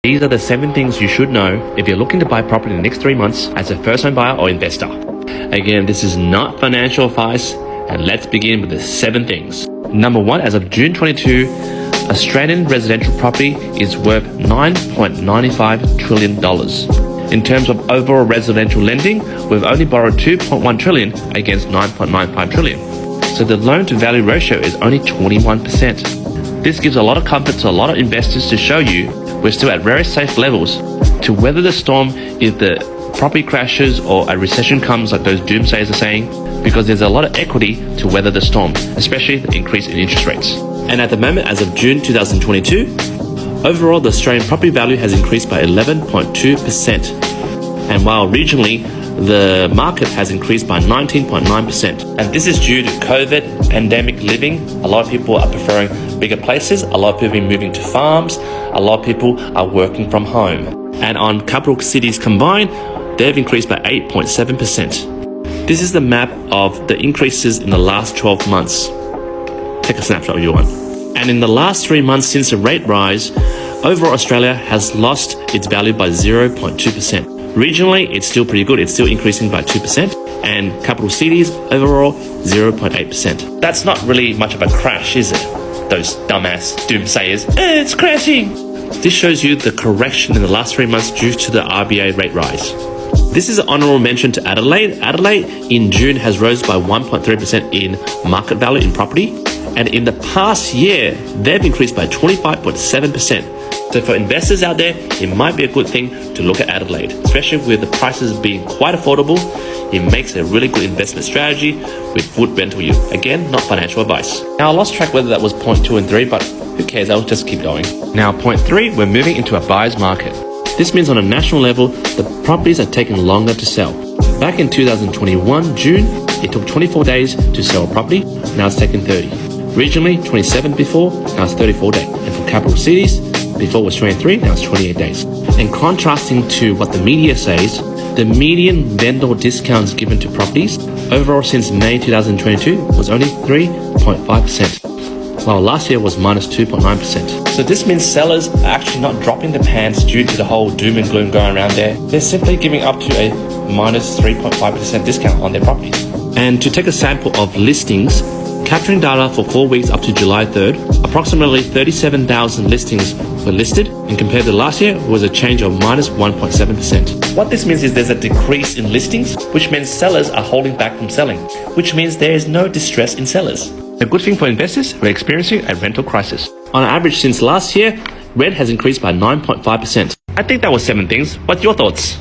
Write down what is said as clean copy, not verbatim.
These are the 7 things you should know if you're looking to buy property in the next 3 months as a first home buyer or investor. Again, this is not financial advice, and let's begin with the 7 things. Number 1, as of June 22, Australian residential property is worth $9.95 trillion. In terms of overall residential lending, we've only borrowed $2.1 trillion against $9.95 trillion. So the loan to value ratio is only 21%. This gives a lot of comfort to a lot of investors to show you we're still at very safe levels to weather the storm if the property crashes or a recession comes like those doomsayers are saying, because there's a lot of equity to weather the storm, especially the increase in interest rates. And at the moment, as of June 2022, overall the Australian property value has increased by 11.2%. And while regionally, the market has increased by 19.9%. And this is due to COVID, pandemic living. A lot of people are preferring bigger places. A lot of people are moving to farms. A lot of people are working from home. And on capital cities combined, they've increased by 8.7%. This is the map of the increases in the last 12 months. Take a snapshot of your one. And in the last 3 months since the rate rise, overall Australia has lost its value by 0.2%. Regionally, it's still pretty good. It's still increasing by 2%. And capital cities, overall, 0.8%. That's not really much of a crash, is it? Those dumbass doomsayers, it's crashing. This shows you the correction in the last 3 months due to the RBA rate rise. This is an honourable mention to Adelaide. Adelaide in June has rose by 1.3% in market value in property. And in the past year, they've increased by 25.7%. So for investors out there, it might be a good thing to look at Adelaide, especially with the prices being quite affordable. It makes a really good investment strategy with good rental yield. Again, not financial advice. Now I lost track whether that was point 2 and 3, but who cares? I'll just keep going. Now point 3, we're moving into a buyer's market. This means on a national level, the properties are taking longer to sell. Back in 2021, June, it took 24 days to sell a property. Now it's taking 30. Regionally, 27 before, now it's 34 days. And for capital cities, before it was 23, now it's 28 days. And contrasting to what the media says, the median vendor discounts given to properties overall since May 2022 was only 3.5%, while last year was minus 2.9%. So this means sellers are actually not dropping the pants due to the whole doom and gloom going around there. They're simply giving up to a minus 3.5% discount on their properties. And to take a sample of listings, capturing data for 4 weeks up to July 3rd, approximately 37,000 listings were listed, and compared to last year, was a change of minus 1.7%. What this means is there's a decrease in listings, which means sellers are holding back from selling, which means there is no distress in sellers. A good thing for investors who are experiencing a rental crisis. On average since last year, rent has increased by 9.5%. I think that was 7 things. What's your thoughts?